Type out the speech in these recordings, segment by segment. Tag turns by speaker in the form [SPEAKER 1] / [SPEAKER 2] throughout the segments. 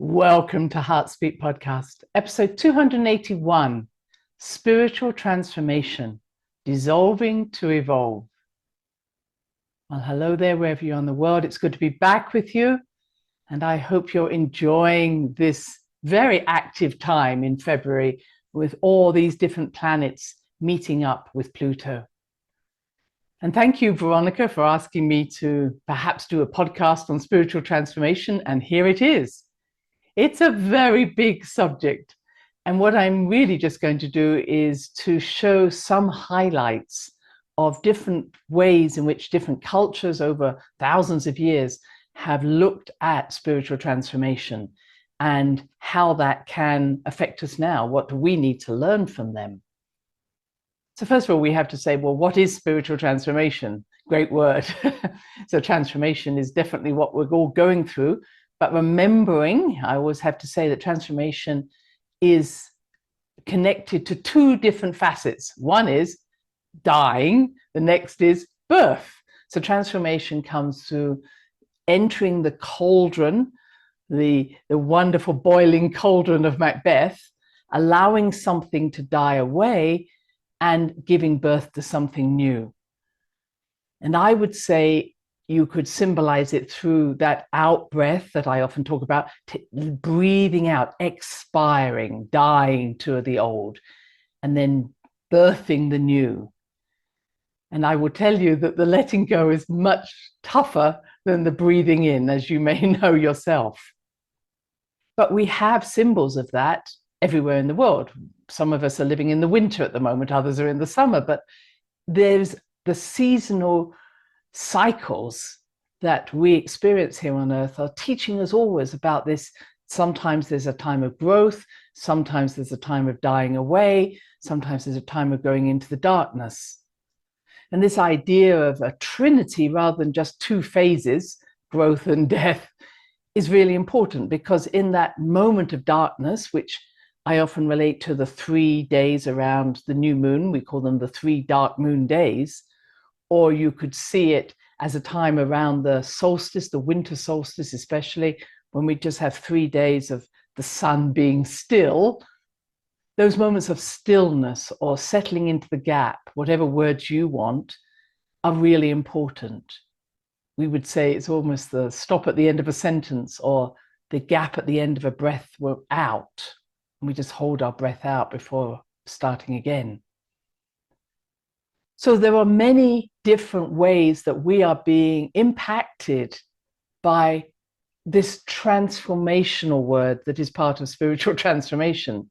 [SPEAKER 1] Welcome to Heartspeak Podcast, episode 281, Spiritual Transformation, Dissolving to Evolve. Well, hello there, wherever you are in the world. It's good to be back with you, and I hope you're enjoying this very active time in February with all these different planets meeting up with Pluto. And thank you, Veronica, for asking me to perhaps do a podcast on spiritual transformation, and here it is. It's a very big subject. And what I'm really just going to do is to show some highlights of different ways in which different cultures over thousands of years have looked at spiritual transformation and how that can affect us now. What do we need to learn from them? So first of all, we have to say, well, what is spiritual transformation? Great word. So transformation is definitely what we're all going through. But remembering, I always have to say that transformation is connected to two different facets. One is dying, the next is birth. So transformation comes through entering the cauldron, the wonderful boiling cauldron of Macbeth, allowing something to die away and giving birth to something new. And I would say you could symbolize it through that out breath that I often talk about, breathing out, expiring, dying to the old, and then birthing the new. And I will tell you that the letting go is much tougher than the breathing in, as you may know yourself. But we have symbols of that everywhere in the world. Some of us are living in the winter at the moment, others are in the summer, but there's the seasonal cycles that we experience here on Earth are teaching us always about this. Sometimes there's a time of growth, sometimes there's a time of dying away, sometimes there's a time of going into the darkness. And this idea of a trinity rather than just two phases, growth and death, is really important, because in that moment of darkness, which I often relate to the 3 days around the new moon, we call them the 3 dark moon days, or you could see it as a time around the solstice, the winter solstice, especially when we just have 3 days of the sun being still. Those moments of stillness or settling into the gap, whatever words you want, are really important. We would say it's almost the stop at the end of a sentence or the gap at the end of a breath. We're out, and we just hold our breath out before starting again. So there are many different ways that we are being impacted by this transformational word that is part of spiritual transformation.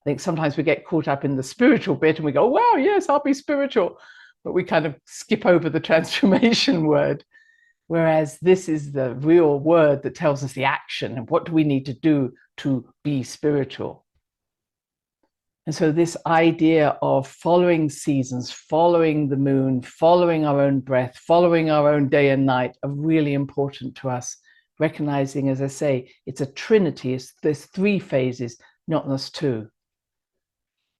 [SPEAKER 1] I think sometimes we get caught up in the spiritual bit and we go, wow, yes, I'll be spiritual. But we kind of skip over the transformation word. Whereas this is the real word that tells us the action and what do we need to do to be spiritual. And so this idea of following seasons, following the moon, following our own breath, following our own day and night are really important to us. Recognizing, as I say, it's a trinity. There's 3 phases, not just 2.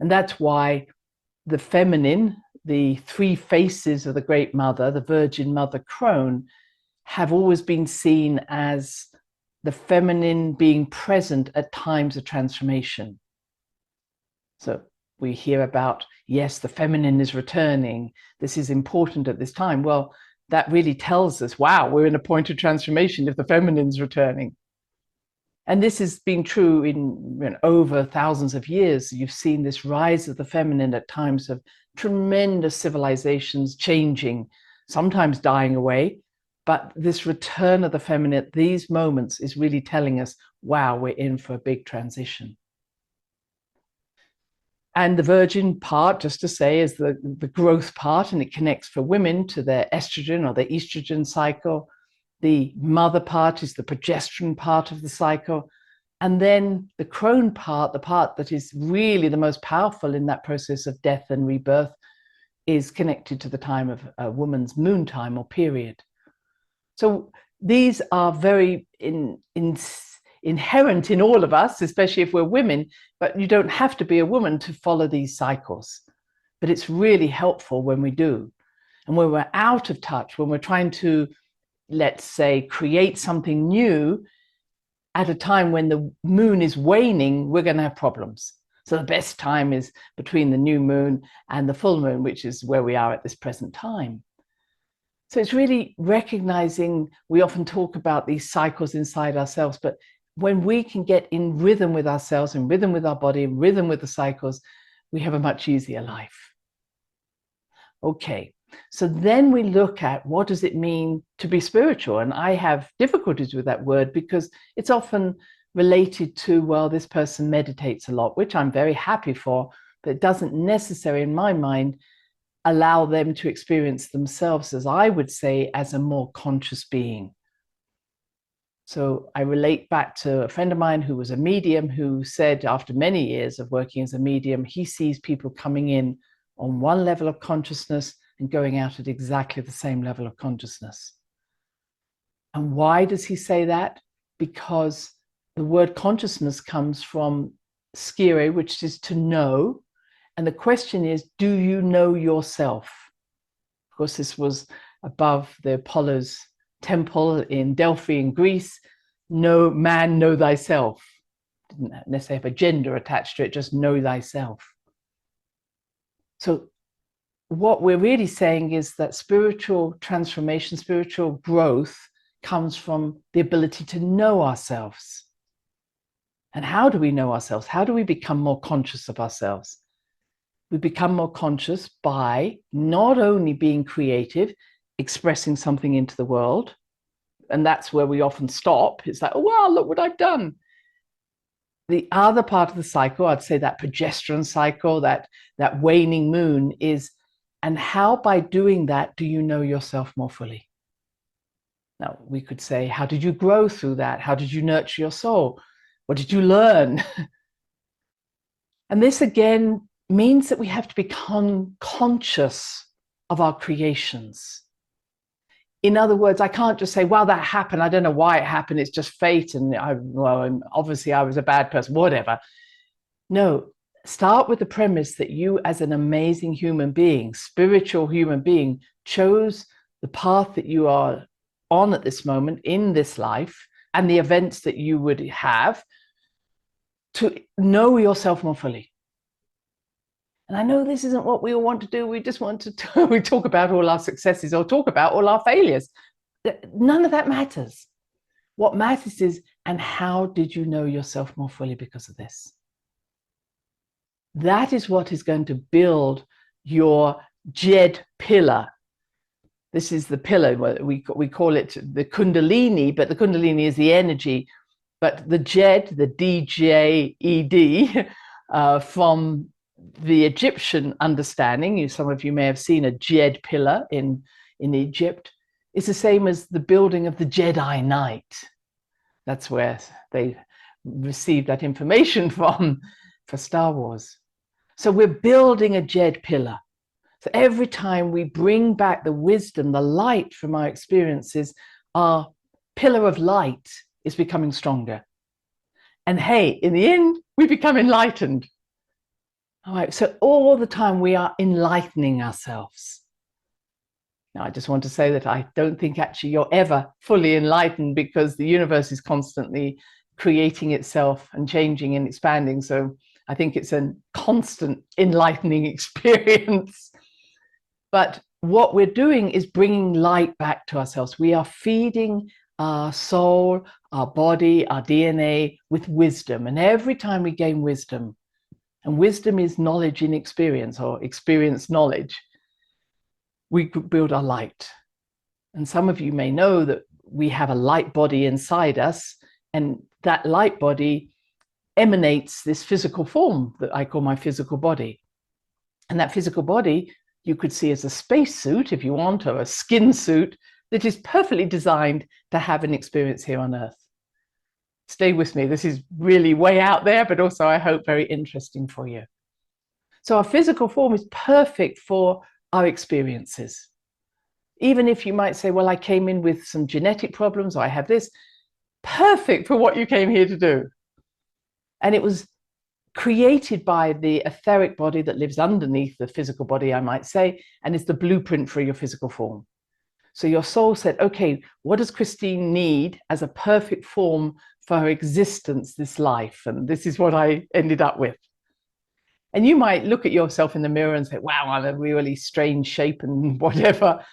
[SPEAKER 1] And that's why the feminine, the 3 faces of the Great Mother, the Virgin Mother Crone, have always been seen as the feminine being present at times of transformation. So we hear about, yes, the feminine is returning. This is important at this time. Well, that really tells us, wow, we're in a point of transformation if the feminine's returning. And this has been true in over thousands of years. You've seen this rise of the feminine at times of tremendous civilizations changing, sometimes dying away. But this return of the feminine at these moments is really telling us, wow, we're in for a big transition. And the virgin part, just to say, is the growth part, and it connects for women to their estrogen or their estrogen cycle. The mother part is the progesterone part of the cycle. And then the crone part, the part that is really the most powerful in that process of death and rebirth, is connected to the time of a woman's moon time or period. So these are very inherent in all of us, especially if we're women, but you don't have to be a woman to follow these cycles. But it's really helpful when we do. And when we're out of touch, when we're trying to, let's say, create something new, at a time when the moon is waning, we're going to have problems. So the best time is between the new moon and the full moon, which is where we are at this present time. So it's really recognizing, we often talk about these cycles inside ourselves, but when we can get in rhythm with ourselves, in rhythm with our body, in rhythm with the cycles, we have a much easier life. Okay, so then we look at what does it mean to be spiritual? And I have difficulties with that word because it's often related to, well, this person meditates a lot, which I'm very happy for, but it doesn't necessarily, in my mind, allow them to experience themselves, as I would say, as a more conscious being. So I relate back to a friend of mine who was a medium who said after many years of working as a medium, he sees people coming in on one level of consciousness and going out at exactly the same level of consciousness. And why does he say that? Because the word consciousness comes from skire, which is to know. And the question is, do you know yourself? Of course, this was above the Apollo's temple in Delphi in Greece. No man, know thyself. Didn't necessarily have a gender attached to it, just know thyself. So what we're really saying is that spiritual transformation, spiritual growth comes from the ability to know ourselves. And how do we know ourselves? How do we become more conscious of ourselves? We become more conscious by not only being creative, expressing something into the world, and that's where we often stop. It's like, oh, wow, look what I've done. The other part of the cycle, I'd say that progesterone cycle, that waning moon is, and how by doing that do you know yourself more fully? Now, we could say, how did you grow through that? How did you nurture your soul? What did you learn? And this again means that we have to become conscious of our creations. In other words, I can't just say, well, that happened. I don't know why it happened. It's just fate. And obviously I was a bad person, whatever. No, start with the premise that you as an amazing human being, spiritual human being, chose the path that you are on at this moment in this life and the events that you would have to know yourself more fully. And I know this isn't what we all want to do. We just want to we talk about all our successes or talk about all our failures. None of that matters. What matters is, and how did you know yourself more fully because of this? That is what is going to build your Jed pillar. This is the pillar, we call it the Kundalini, but the Kundalini is the energy. But the Jed, the D-J-E-D, from the Egyptian understanding, some of you may have seen a Jed pillar in Egypt, is the same as the building of the Jedi Knight. That's where they received that information from for Star Wars. So we're building a Jed pillar. So every time we bring back the wisdom, the light from our experiences, our pillar of light is becoming stronger. And hey, in the end, we become enlightened. All right, so all the time we are enlightening ourselves. Now, I just want to say that I don't think actually you're ever fully enlightened, because the universe is constantly creating itself and changing and expanding. So I think it's a constant enlightening experience. But what we're doing is bringing light back to ourselves. We are feeding our soul, our body, our DNA with wisdom. And every time we gain wisdom, and wisdom is knowledge in experience, or experience knowledge, we build our light. And some of you may know that we have a light body inside us, and that light body emanates this physical form that I call my physical body. And that physical body you could see as a spacesuit, if you want, or a skin suit that is perfectly designed to have an experience here on Earth. Stay with me. This is really way out there, but also I hope very interesting for you. So our physical form is perfect for our experiences. Even if you might say, well, I came in with some genetic problems, or I have this, perfect for what you came here to do. And it was created by the etheric body that lives underneath the physical body, I might say, and is the blueprint for your physical form. So your soul said, okay, what does Christine need as a perfect form for her existence, this life? And this is what I ended up with. And you might look at yourself in the mirror and say, wow, I'm a really strange shape and whatever.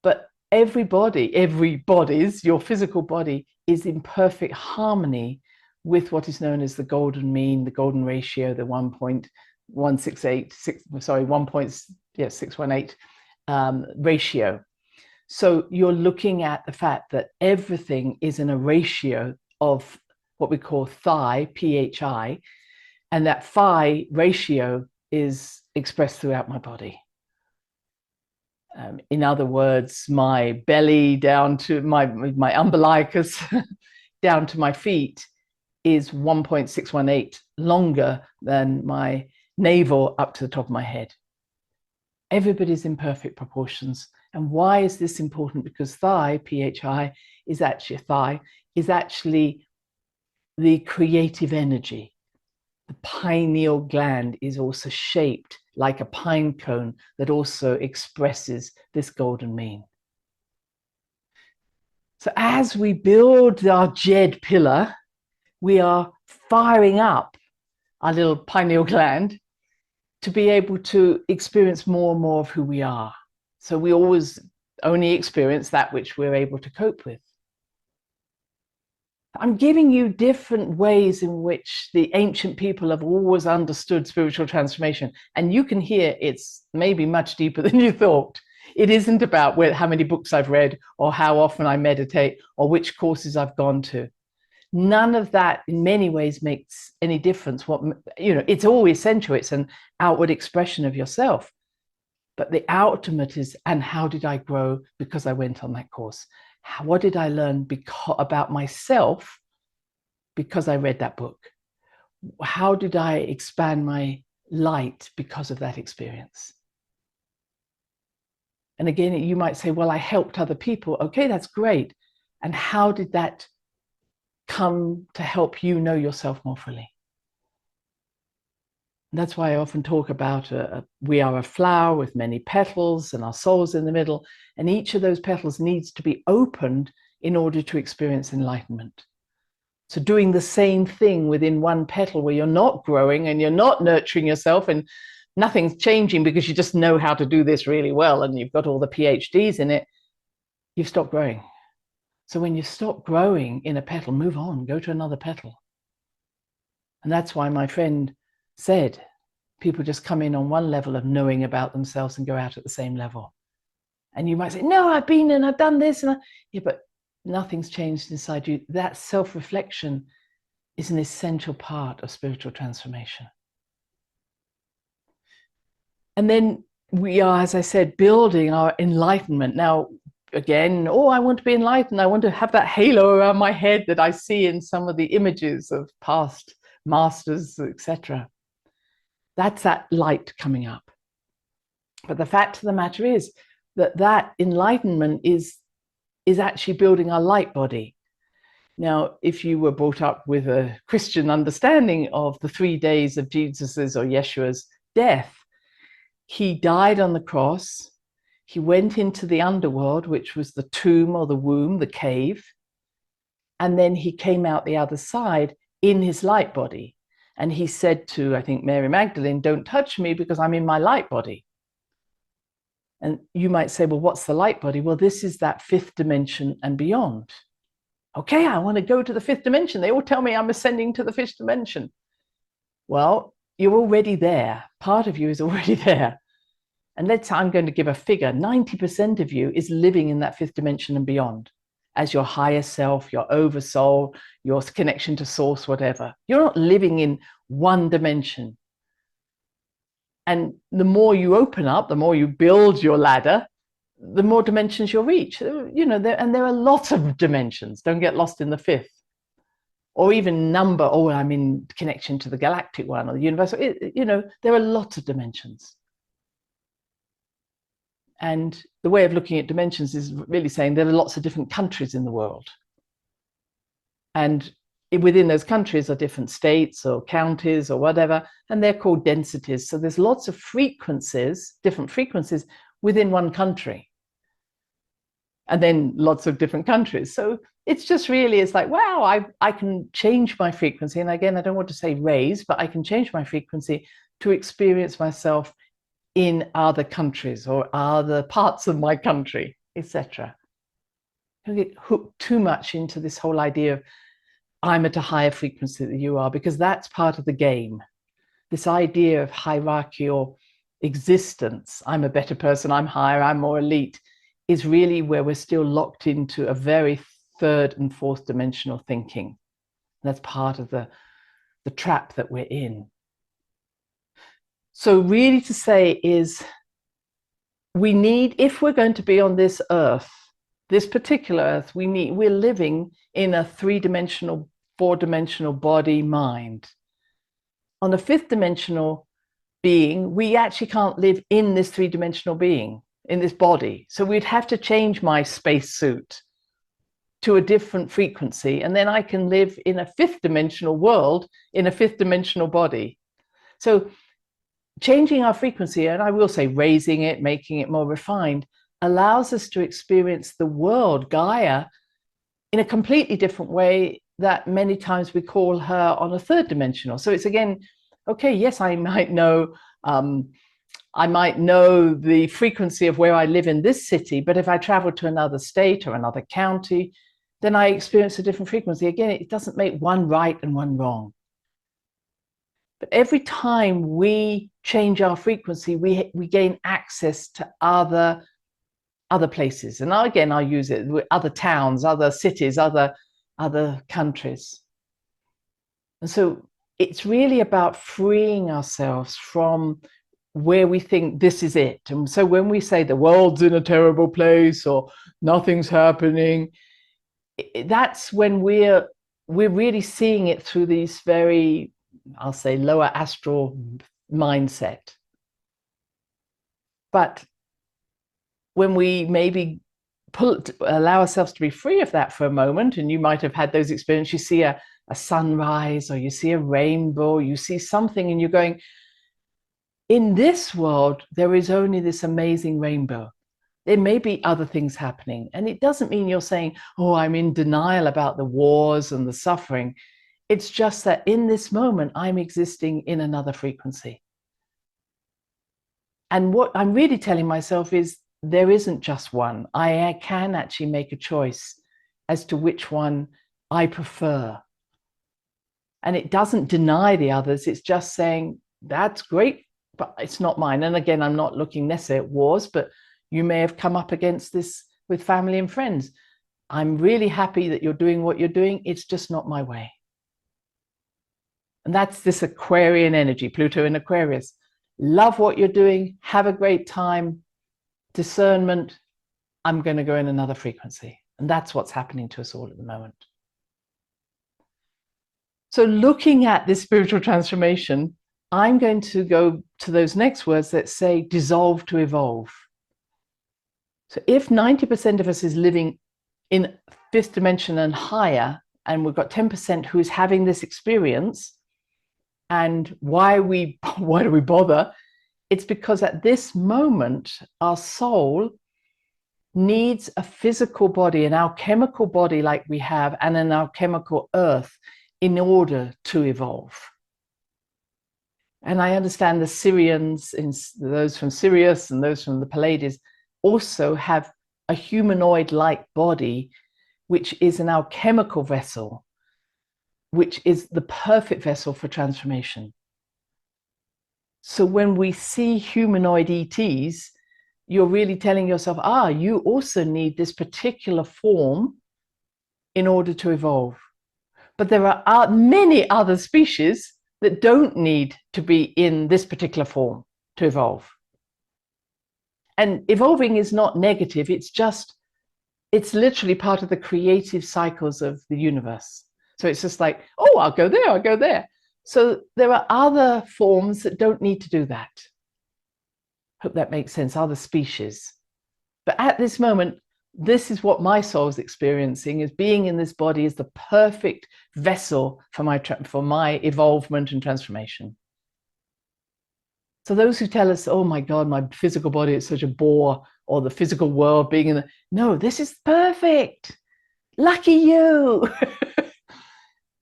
[SPEAKER 1] But everybody's, your physical body is in perfect harmony with what is known as the golden mean, the golden ratio, the 1.618 ratio. So you're looking at the fact that everything is in a ratio of what we call phi, PHI, and that phi ratio is expressed throughout my body. In other words, my belly down to my umbilicus down to my feet is 1.618 longer than my navel up to the top of my head. Everybody's in perfect proportions. And why is this important? Because thigh, PHI, is actually the creative energy. The pineal gland is also shaped like a pine cone that also expresses this golden mean. So as we build our Jed pillar, we are firing up our little pineal gland to be able to experience more and more of who we are. So we always only experience that which we're able to cope with. I'm giving you different ways in which the ancient people have always understood spiritual transformation. And you can hear it's maybe much deeper than you thought. It isn't about how many books I've read or how often I meditate or which courses I've gone to. None of that in many ways makes any difference. It's all essential. It's an outward expression of yourself. But the ultimate is, and how did I grow because I went on that course? What did I learn about myself because I read that book? How did I expand my light because of that experience? And again, you might say, well, I helped other people. Okay, that's great. And how did that come to help you know yourself more fully? And that's why I often talk about we are a flower with many petals and our soul's in the middle. And each of those petals needs to be opened in order to experience enlightenment. So doing the same thing within one petal where you're not growing and you're not nurturing yourself and nothing's changing because you just know how to do this really well and you've got all the PhDs in it, you've stopped growing. So when you stop growing in a petal, move on, go to another petal. And that's why my friend said, people just come in on one level of knowing about themselves and go out at the same level. And you might say, no, I've been and I've done this. Yeah, but nothing's changed inside you. That self-reflection is an essential part of spiritual transformation. And then we are, as I said, building our enlightenment. Now, again, I want to be enlightened. I want to have that halo around my head that I see in some of the images of past masters, etc. That's that light coming up. But the fact of the matter is that enlightenment is actually building our light body. Now, if you were brought up with a Christian understanding of the 3 days of Jesus's or Yeshua's death, he died on the cross, he went into the underworld, which was the tomb or the womb, the cave, and then he came out the other side in his light body. And he said to, I think, Mary Magdalene, don't touch me because I'm in my light body. And you might say, well, what's the light body? Well, this is that 5th dimension and beyond. Okay, I want to go to the 5th dimension. They all tell me I'm ascending to the 5th dimension. Well, you're already there. Part of you is already there. And I'm going to give a figure. 90% of you is living in that 5th dimension and beyond as your higher self, your oversoul, your connection to source, whatever. You're not living in one dimension. And the more you open up, the more you build your ladder, the more dimensions you'll reach. And there are lots of dimensions. Don't get lost in the 5th. Or even number, I'm in connection to the galactic one or the universal. There are lots of dimensions. And the way of looking at dimensions is really saying there are lots of different countries in the world. And within those countries are different states or counties or whatever, and they're called densities. So there's lots of frequencies, different frequencies within one country. and then lots of different countries. So it's just really, it's like, wow, I can change my frequency. And again, I don't want to say raise, but I can change my frequency to experience myself in other countries or other parts of my country, etc. Don't get hooked too much into this whole idea of I'm at a higher frequency than you are, because that's part of the game. This idea of hierarchical existence, I'm a better person, I'm higher, I'm more elite, is really where we're still locked into a very third and fourth dimensional thinking. That's part of the trap that we're in. So really to say is, we need, if we're going to be on this earth, this particular earth, we're living in a three-dimensional, four-dimensional body mind. On a fifth dimensional being, we actually can't live in this three-dimensional being, in this body. So we'd have to change my spacesuit to a different frequency, and then I can live in a fifth dimensional world in a fifth dimensional body. So changing our frequency, and I will say raising it, making it more refined, allows us to experience the world, Gaia, in a completely different way that many times we call her on a third dimensional. So it's again, okay, yes, I might know the frequency of where I live in this city, but if I travel to another state or another county, then I experience a different frequency. Again, it doesn't make one right and one wrong. But every time we change our frequency, we gain access to other places. And again, I'll use it with other towns, other cities, other countries. And so it's really about freeing ourselves from where we think this is it. And so when we say the world's in a terrible place or nothing's happening, that's when we're really seeing it through these very, I'll say, lower astral mindset. But when we maybe allow ourselves to be free of that for a moment, and you might have had those experiences, you see a sunrise or you see a rainbow, you see something and you're going, in this world, there is only this amazing rainbow. There may be other things happening. And it doesn't mean you're saying, oh, I'm in denial about the wars and the suffering. It's just that in this moment, I'm existing in another frequency. And what I'm really telling myself is there isn't just one. I can actually make a choice as to which one I prefer. And it doesn't deny the others. It's just saying, that's great, but it's not mine. And again, I'm not looking necessarily at wars, but you may have come up against this with family and friends. I'm really happy that you're doing what you're doing. It's just not my way. And that's this Aquarian energy, Pluto in Aquarius. Love what you're doing. Have a great time. Discernment. I'm going to go in another frequency. And that's what's happening to us all at the moment. So looking at this spiritual transformation, I'm going to go to those next words that say dissolve to evolve. So if 90% of us is living in fifth dimension and higher, and we've got 10% who is having this experience, and why do we bother? It's because at this moment, our soul needs a physical body, an alchemical body like we have, and an alchemical earth in order to evolve. And I understand the Syrians, those from Sirius and those from the Pleiades, also have a humanoid-like body, which is an alchemical vessel, which is the perfect vessel for transformation. So when we see humanoid ETs, you're really telling yourself, you also need this particular form in order to evolve. But there are many other species that don't need to be in this particular form to evolve. And evolving is not negative. It's literally part of the creative cycles of the universe. So it's just like, oh, I'll go there, I'll go there. So there are other forms that don't need to do that. Hope that makes sense, other species. But at this moment, this is what my soul is experiencing, is being in this body is the perfect vessel for my evolvement and transformation. So those who tell us, oh my God, my physical body is such a bore, or the physical world being in the, no, this is perfect. Lucky you.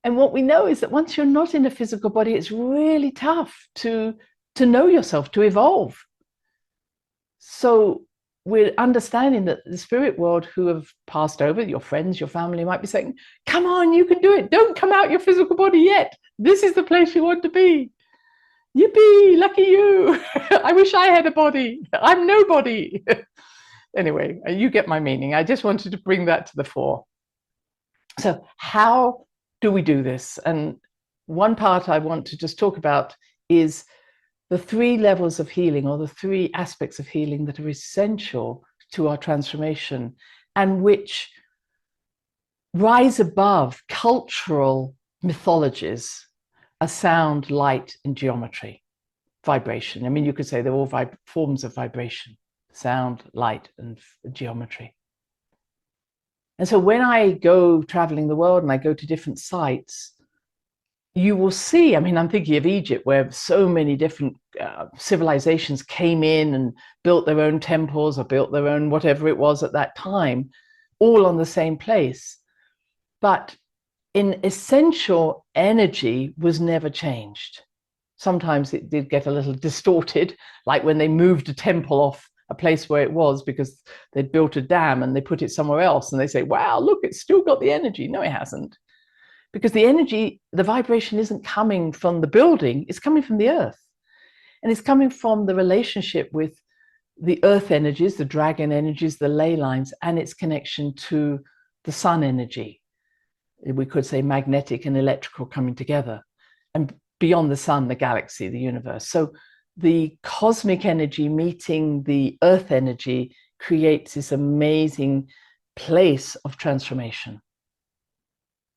[SPEAKER 1] And what we know is that once you're not in a physical body, it's really tough to know yourself, to evolve. So we're understanding that the spirit world who have passed over, your friends, your family, might be saying, come on, you can do it. Don't come out your physical body yet. This is the place you want to be. Yippee, lucky you. I wish I had a body. I'm nobody. Anyway, you get my meaning. I just wanted to bring that to the fore. So how do we do this? And one part I want to just talk about is the 3 levels of healing, or the 3 aspects of healing that are essential to our transformation and which rise above cultural mythologies are sound, light, and geometry, vibration. I mean, you could say they're all forms of vibration, sound, light, and geometry. And so when I go traveling the world and I go to different sites, you will see, I mean, I'm thinking of Egypt, where so many different civilizations came in and built their own temples or built their own whatever it was at that time, all on the same place. But in essential, energy was never changed. Sometimes it did get a little distorted, like when they moved a temple off a place where it was because they'd built a dam and they put it somewhere else and they say, wow, look, it's still got the energy. No, it hasn't. Because the energy, the vibration isn't coming from the building, it's coming from the earth. And it's coming from the relationship with the earth energies, the dragon energies, the ley lines, and its connection to the sun energy. We could say magnetic and electrical coming together. And beyond the sun, the galaxy, the universe. So the cosmic energy meeting the earth energy creates this amazing place of transformation.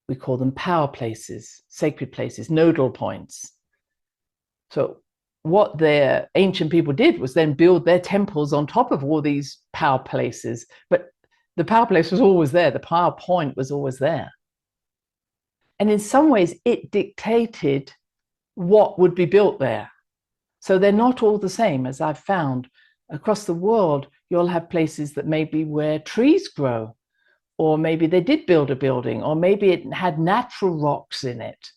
[SPEAKER 1] We call them power places, sacred places, nodal points. So what their ancient people did was then build their temples on top of all these power places. But the power place was always there. The power point was always there. And in some ways, it dictated what would be built there. So they're not all the same, as I've found. Across the world, you'll have places that maybe where trees grow, or maybe they did build a building, or maybe it had natural rocks in it.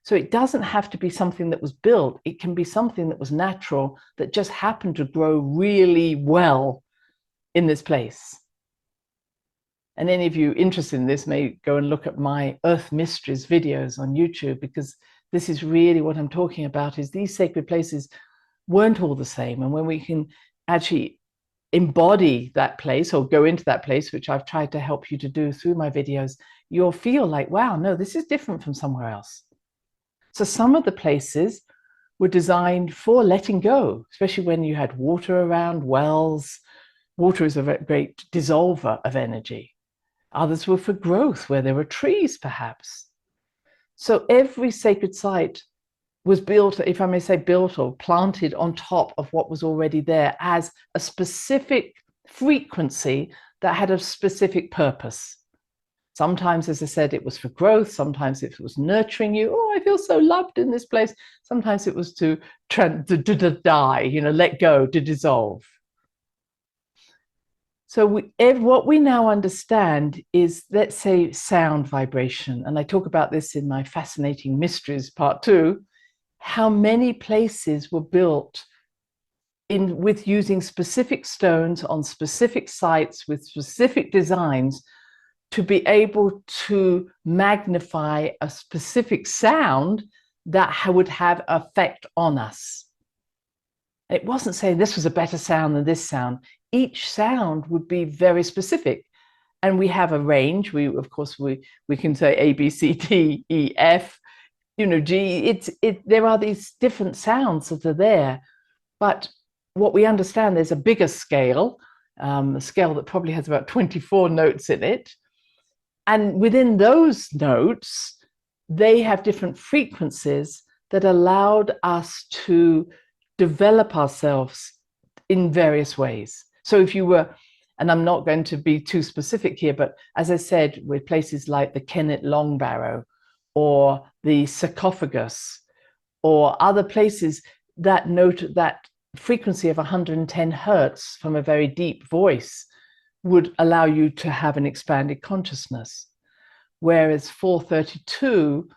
[SPEAKER 1] So it doesn't have to be something that was built. It can be something that was natural that just happened to grow really well in this place. And any of you interested in this may go and look at my Earth Mysteries videos on YouTube, because this is really what I'm talking about, is these sacred places weren't all the same. And when we can actually embody that place or go into that place, which I've tried to help you to do through my videos, you'll feel like, wow, no, this is different from somewhere else. So some of the places were designed for letting go, especially when you had water around, wells. Water is a great dissolver of energy. Others were for growth, where there were trees, perhaps. So every sacred site was built, if I may say, built or planted on top of what was already there as a specific frequency that had a specific purpose. Sometimes, as I said, it was for growth. Sometimes it was nurturing you. Oh, I feel so loved in this place. Sometimes it was to die, let go, to dissolve. So what we now understand is, let's say, sound vibration. And I talk about this in my Fascinating Mysteries Part 2, how many places were built with using specific stones on specific sites with specific designs to be able to magnify a specific sound that would have effect on us. It wasn't saying this was a better sound than this sound. Each sound would be very specific. And we have a range. Of course, we can say A, B, C, D, E, F, G. There are these different sounds that are there. But what we understand, there's a bigger scale, a scale that probably has about 24 notes in it. And within those notes, they have different frequencies that allowed us to develop ourselves in various ways. So if you were, and I'm not going to be too specific here, but as I said, with places like the Kennet Long Barrow or the sarcophagus or other places, that frequency of 110 hertz from a very deep voice would allow you to have an expanded consciousness, whereas 432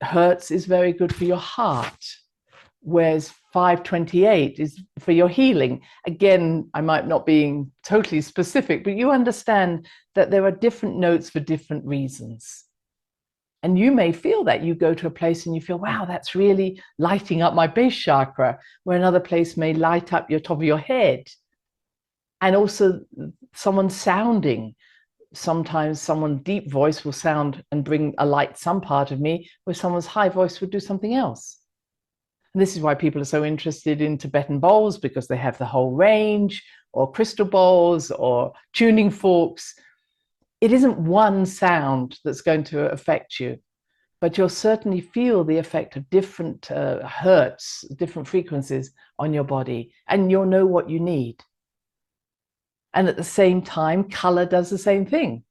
[SPEAKER 1] hertz is very good for your heart, whereas 528 is for your healing. Again, I might not be totally specific, but you understand that there are different notes for different reasons. And you may feel that you go to a place and you feel, wow, that's really lighting up my base chakra, where another place may light up your top of your head. And also someone sounding, sometimes someone's deep voice will sound and bring a light some part of me, where someone's high voice would do something else. And this is why people are so interested in Tibetan bowls, because they have the whole range, or crystal bowls, or tuning forks. It isn't one sound that's going to affect you, but you'll certainly feel the effect of different hertz, different frequencies on your body, and you'll know what you need. And at the same time, color does the same thing.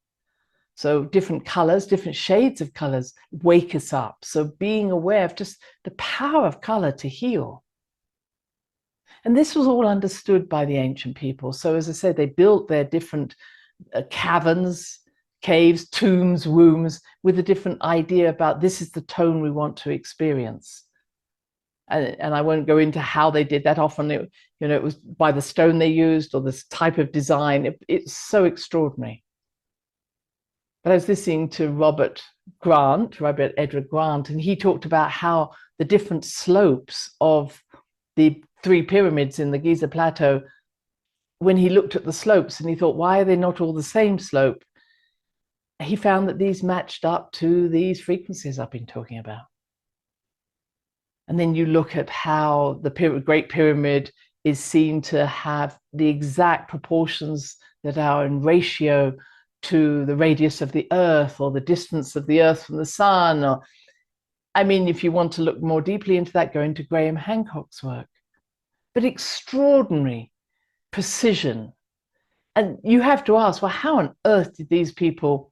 [SPEAKER 1] So different colors, different shades of colors wake us up. So being aware of just the power of color to heal. And this was all understood by the ancient people. So as I said, they built their different caverns, caves, tombs, wombs, with a different idea about this is the tone we want to experience. And I won't go into how they did that. Often it was by the stone they used or this type of design. It's so extraordinary. But I was listening to Robert Edward Grant, and he talked about how the different slopes of the 3 pyramids in the Giza Plateau, when he looked at the slopes and he thought, why are they not all the same slope? He found that these matched up to these frequencies I've been talking about. And then you look at how the Great Pyramid is seen to have the exact proportions that are in ratio to the radius of the Earth, or the distance of the Earth from the sun. Or, I mean, if you want to look more deeply into that, go into Graham Hancock's work. But extraordinary precision. And you have to ask, well, how on earth did these people,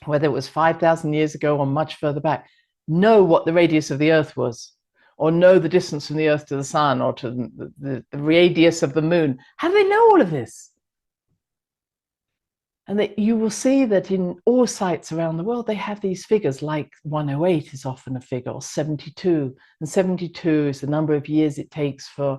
[SPEAKER 1] whether it was 5,000 years ago or much further back, know what the radius of the Earth was, or know the distance from the Earth to the sun, or to the radius of the moon? How do they know all of this? And that you will see that in all sites around the world, they have these figures, like 108 is often a figure, or 72. And 72 is the number of years it takes for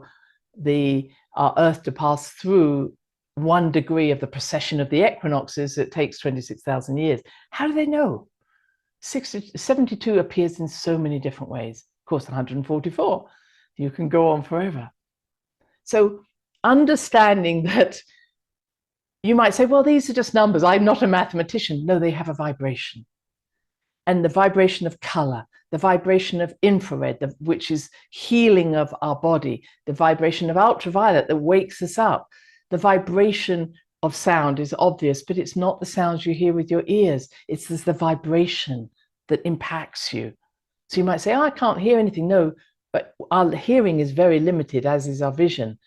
[SPEAKER 1] our Earth to pass through 1 degree of the precession of the equinoxes. It takes 26,000 years. How do they know? 72 appears in so many different ways. Of course, 144. You can go on forever. So understanding that, you might say, well, these are just numbers. I'm not a mathematician. No, they have a vibration. And the vibration of color, the vibration of infrared, which is healing of our body, the vibration of ultraviolet that wakes us up, the vibration of sound is obvious, but it's not the sounds you hear with your ears. It's the vibration that impacts you. So you might say, oh, I can't hear anything. No, but our hearing is very limited, as is our vision.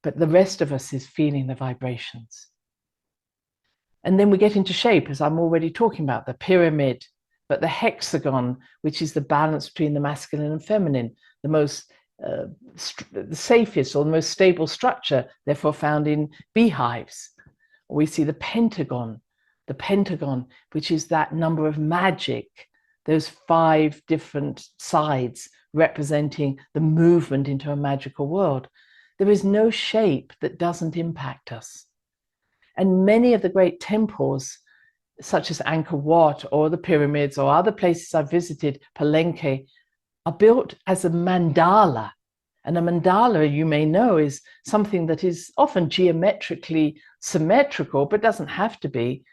[SPEAKER 1] But the rest of us is feeling the vibrations. And then we get into shape, as I'm already talking about, the pyramid, but the hexagon, which is the balance between the masculine and feminine, the most the safest or the most stable structure, therefore found in beehives. We see the pentagon, which is that number of magic, those 5 different sides representing the movement into a magical world. There is no shape that doesn't impact us. And many of the great temples, such as Angkor Wat or the pyramids or other places I've visited, Palenque, are built as a mandala. And a mandala, you may know, is something that is often geometrically symmetrical, but doesn't have to be.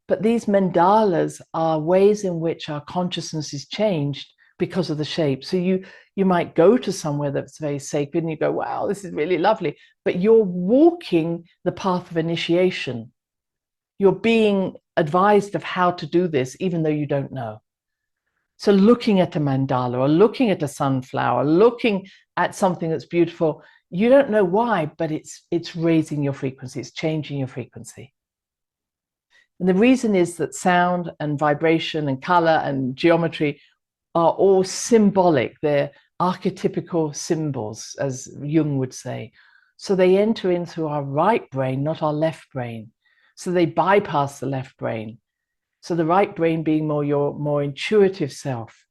[SPEAKER 1] But these mandalas are ways in which our consciousness is changed because of the shape. So you might go to somewhere that's very sacred and you go, wow, this is really lovely. But you're walking the path of initiation. You're being advised of how to do this, even though you don't know. So looking at a mandala or looking at a sunflower, looking at something that's beautiful, you don't know why, but it's raising your frequency, it's changing your frequency. And the reason is that sound and vibration and color and geometry are all symbolic. They're archetypical symbols, as Jung would say. So they enter in through our right brain, not our left brain. So they bypass the left brain. So the right brain, being more your more intuitive self,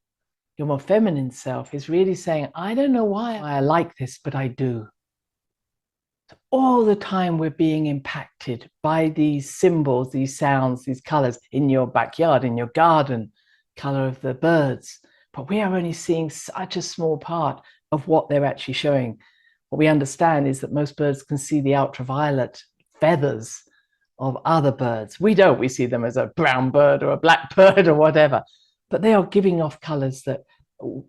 [SPEAKER 1] your more feminine self, is really saying, I don't know why I like this, but I do. So all the time we're being impacted by these symbols, these sounds, these colors in your backyard, in your garden, color of the birds. But we are only seeing such a small part of what they're actually showing. What we understand is that most birds can see the ultraviolet feathers of other birds. We don't. We see them as a brown bird or a black bird or whatever. But they are giving off colors that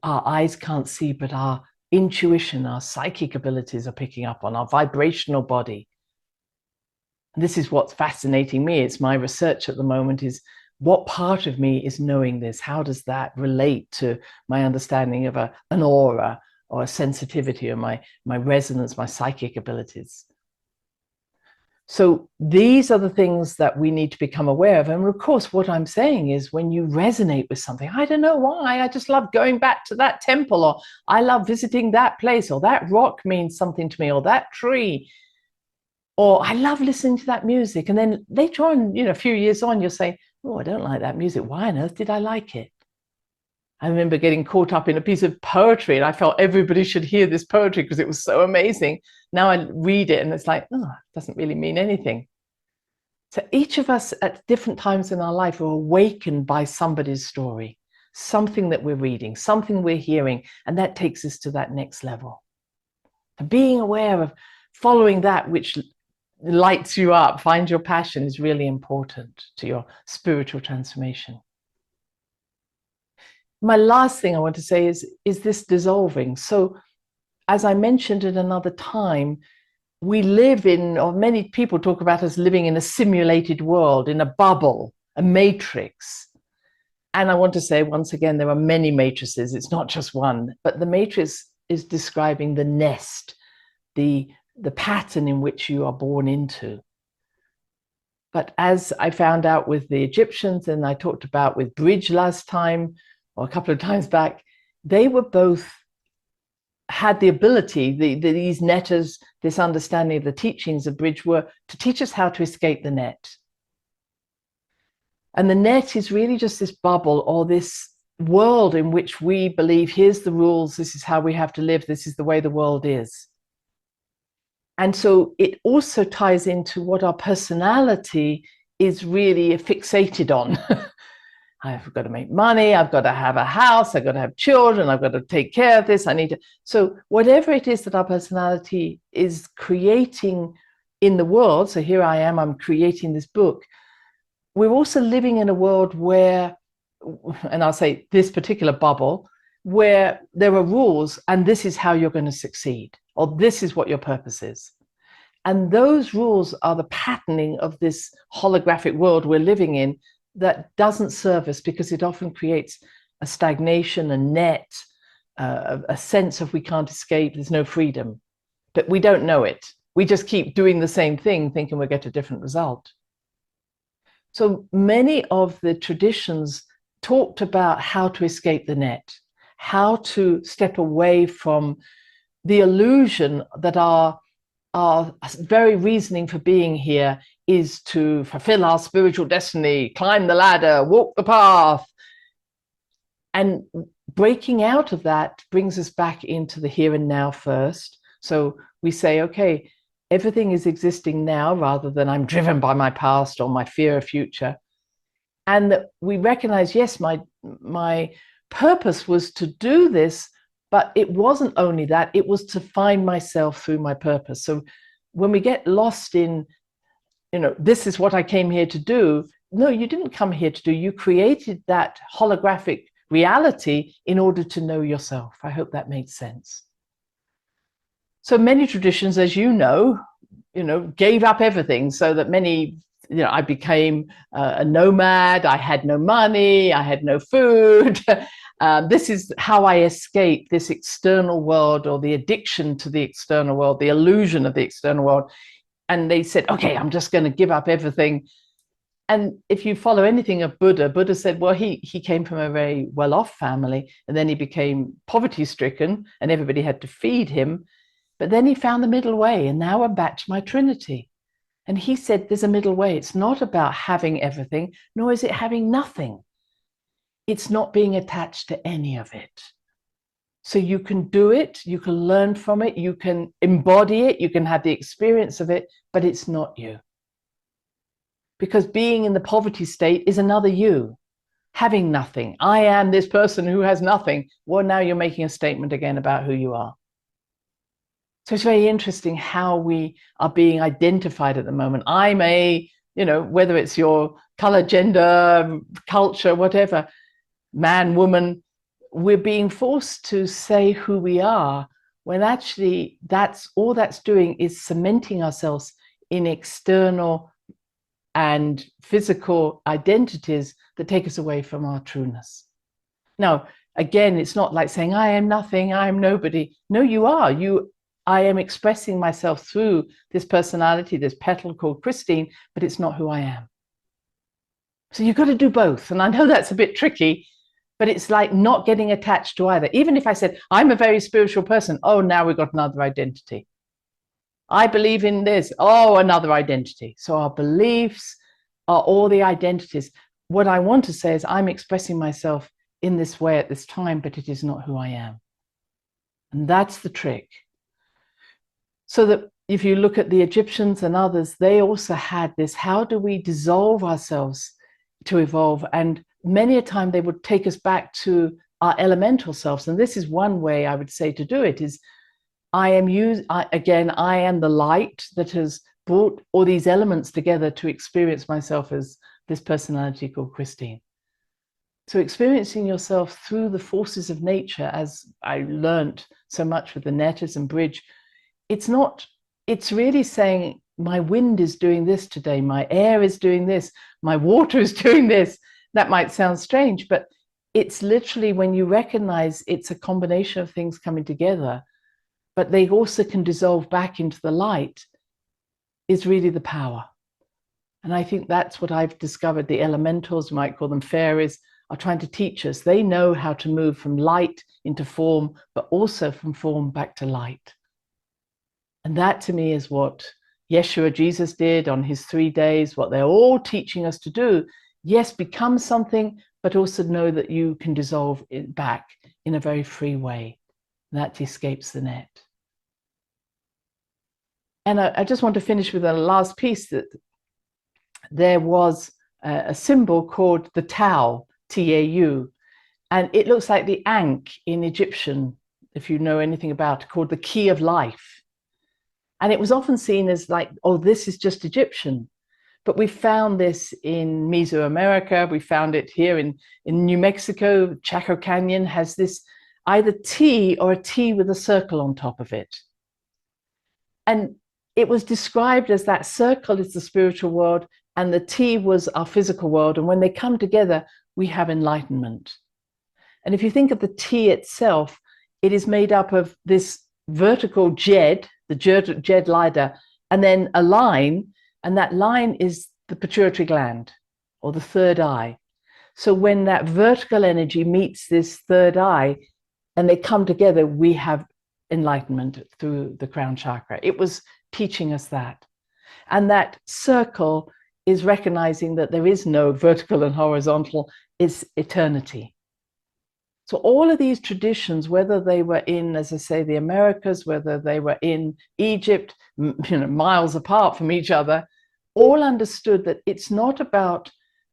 [SPEAKER 1] our eyes can't see, but our intuition, our psychic abilities are picking up on, our vibrational body. And this is what's fascinating me. It's my research at the moment, is what part of me is knowing this? How does that relate to my understanding of an aura or a sensitivity or my resonance, my psychic abilities? So these are the things that we need to become aware of. And of course, what I'm saying is, when you resonate with something, I don't know why, I just love going back to that temple, or I love visiting that place, or that rock means something to me, or that tree, or I love listening to that music. And then later on, a few years on, you'll say, oh, I don't like that music. Why on earth did I like it? I remember getting caught up in a piece of poetry, and I felt everybody should hear this poetry because it was so amazing. Now I read it and it's like, oh, it doesn't really mean anything. So each of us at different times in our life are awakened by somebody's story, something that we're reading, something we're hearing, and that takes us to that next level. And being aware of following that which lights you up, finds your passion, is really important to your spiritual transformation. My last thing I want to say is this dissolving. So as I mentioned at another time, we live in, or many people talk about us living in, a simulated world, in a bubble, a matrix. And I want to say, once again, there are many matrices. It's not just one, but the matrix is describing the nest, the pattern in which you are born into. But as I found out with the Egyptians, and I talked about with Bridge last time, or a couple of times back, they were both had the ability, these netters, this understanding of the teachings of Bridge, were to teach us how to escape the net. And the net is really just this bubble, or this world in which we believe, here's the rules, this is how we have to live, this is the way the world is. And so it also ties into what our personality is really fixated on. I've got to make money, I've got to have a house, I've got to have children, I've got to take care of this, I need to. So whatever it is that our personality is creating in the world, so here I am, I'm creating this book, we're also living in a world where, and I'll say this particular bubble, where there are rules, and this is how you're going to succeed, or this is what your purpose is. And those rules are the patterning of this holographic world we're living in, that doesn't serve us, because it often creates a stagnation, a net, a sense of we can't escape, there's no freedom. But we don't know it. We just keep doing the same thing, thinking we'll get a different result. So many of the traditions talked about how to escape the net, how to step away from the illusion that our very reasoning for being here is to fulfill our spiritual destiny, climb the ladder, walk the path. And breaking out of that brings us back into the here and now first. So we say, okay, everything is existing now, rather than I'm driven by my past or my fear of future. And that we recognize, yes, my purpose was to do this, but it wasn't only that, it was to find myself through my purpose. So when we get lost in, this is what I came here to do. No, you didn't come here to do. You created that holographic reality in order to know yourself. I hope that made sense. So many traditions, as you know, gave up everything, so that many, I became a nomad. I had no money. I had no food. This is how I escaped this external world, or the addiction to the external world, the illusion of the external world. And they said, okay, I'm just going to give up everything. And if you follow anything of Buddha said, well, he came from a very well-off family, and then he became poverty-stricken, and everybody had to feed him. But then he found the middle way, and now I'm back to my Trinity. And he said, there's a middle way. It's not about having everything, nor is it having nothing. It's not being attached to any of it. So you can do it, you can learn from it, you can embody it, you can have the experience of it, but it's not you. Because being in the poverty state is another you, having nothing. I am this person who has nothing. Well, now you're making a statement again about who you are. So it's very interesting how we are being identified at the moment. I'm a, whether it's your color, gender, culture, whatever, man, woman, we're being forced to say who we are, when actually that's all that's doing is cementing ourselves in external and physical identities that take us away from our trueness. Now, again, it's not like saying, I am nothing, I am nobody. No, you are. I am expressing myself through this personality, this petal called Christine, but it's not who I am. So you've got to do both. And I know that's a bit tricky, but it's like not getting attached to either. Even if I said, I'm a very spiritual person, oh, now we've got another identity. I believe in this, oh, another identity. So our beliefs are all the identities. What I want to say is I'm expressing myself in this way at this time, but it is not who I am. And that's the trick. So that if you look at the Egyptians and others, they also had this, how do we dissolve ourselves to evolve? And many a time they would take us back to our elemental selves. And this is one way I would say to do it is, I am the light that has brought all these elements together to experience myself as this personality called Christine. So experiencing yourself through the forces of nature, as I learned so much with the netters and bridge, it's really saying, my wind is doing this today, my air is doing this, my water is doing this. That might sound strange, but it's literally when you recognize it's a combination of things coming together, but they also can dissolve back into the light, is really the power. And I think that's what I've discovered. The elementals, you might call them fairies, are trying to teach us. They know how to move from light into form, but also from form back to light. And that to me is what Yeshua, Jesus, did on his 3 days, what they're all teaching us to do. Yes, become something, but also know that you can dissolve it back in a very free way. That escapes the net. And I just want to finish with a last piece, that there was a symbol called the Tau, T-A-U, and it looks like the Ankh in Egyptian, if you know anything about it, called the key of life. And it was often seen as like, oh, this is just Egyptian. But we found this in Mesoamerica. We found it here in New Mexico. Chaco Canyon has this either T or a T with a circle on top of it. And it was described as that circle is the spiritual world and the T was our physical world. And when they come together, we have enlightenment. And if you think of the T itself, it is made up of this vertical jed, the jed ladder, and then a line, and that line is the pituitary gland or the third eye. So when that vertical energy meets this third eye and they come together, we have enlightenment through the crown chakra. It was teaching us that. And that circle is recognizing that there is no vertical and horizontal, it's eternity. So all of these traditions, whether they were in, as I say, the Americas, whether they were in Egypt, miles apart from each other, all understood that it's not about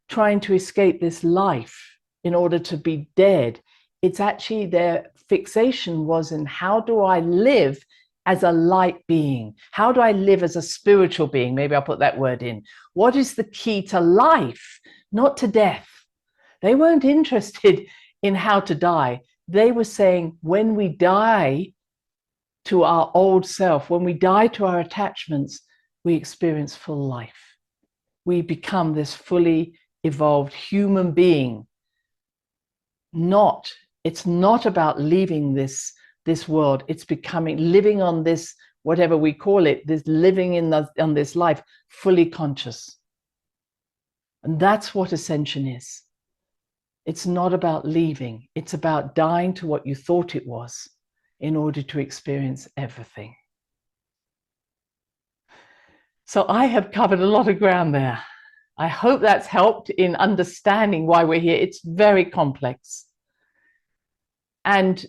[SPEAKER 1] trying to escape this life in order to be dead. It's actually their fixation was in, how do I live as a light being? How do I live as a spiritual being? Maybe I'll put that word in. What is the key to life, not to death? They weren't interested in how to die. They were saying, when we die to our old self, when we die to our attachments, we experience full life. We become this fully evolved human being. It's not about leaving this world. It's becoming, living on this, whatever we call it, this living on this life, fully conscious. And that's what ascension is. It's not about leaving. It's about dying to what you thought it was in order to experience everything. So I have covered a lot of ground there. I hope that's helped in understanding why we're here. It's very complex. And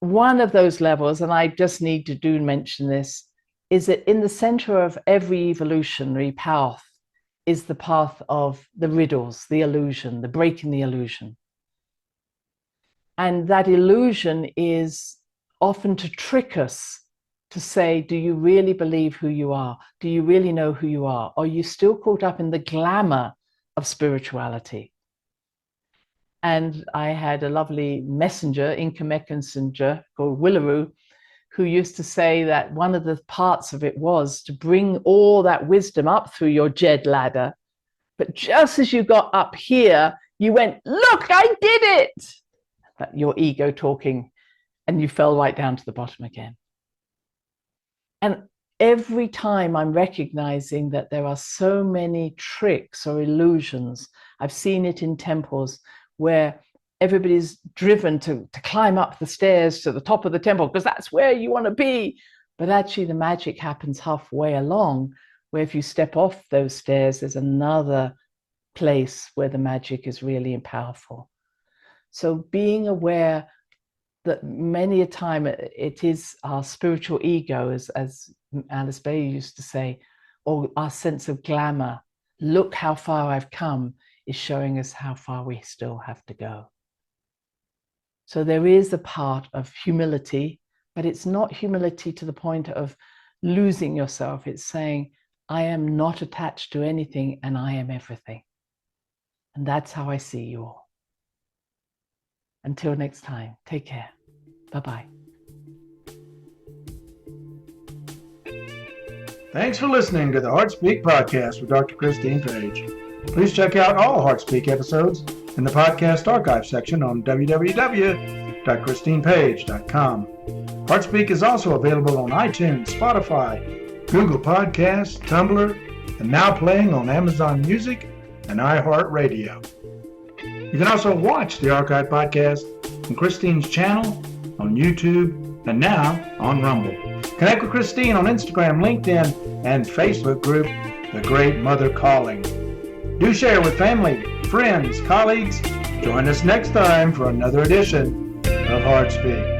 [SPEAKER 1] one of those levels, and I just need to mention this, is that in the center of every evolutionary path is the path of the riddles, the illusion, the breaking the illusion. And that illusion is often to trick us to say, do you really believe who you are? Do you really know who you are? Are you still caught up in the glamour of spirituality? And I had a lovely messenger, Inca messenger called Willaroo, who used to say that one of the parts of it was to bring all that wisdom up through your Jed ladder. But just as you got up here, you went, look, I did it. Your ego talking, and you fell right down to the bottom again. And every time I'm recognizing that there are so many tricks or illusions, I've seen it in temples where everybody's driven to climb up the stairs to the top of the temple because that's where you want to be. But actually the magic happens halfway along, where if you step off those stairs, there's another place where the magic is really powerful. So being aware that many a time it is our spiritual ego, as Alice Bay used to say, or our sense of glamour, look how far I've come, is showing us how far we still have to go. So there is a part of humility, but it's not humility to the point of losing yourself. It's saying, I am not attached to anything and I am everything. And that's how I see you all. Until next time, take care. Bye-bye.
[SPEAKER 2] Thanks for listening to the HeartSpeak podcast with Dr. Christine Page. Please check out all HeartSpeak episodes in the podcast archive section on www.christinepage.com. HeartSpeak is also available on iTunes, Spotify, Google Podcasts, Tumblr, and now playing on Amazon Music and iHeart Radio. You can also watch the archive podcast on Christine's channel, on YouTube, and now on Rumble. Connect with Christine on Instagram, LinkedIn, and Facebook group, The Great Mother Calling. Do share with family, friends, colleagues. Join us next time for another edition of HeartSpeak.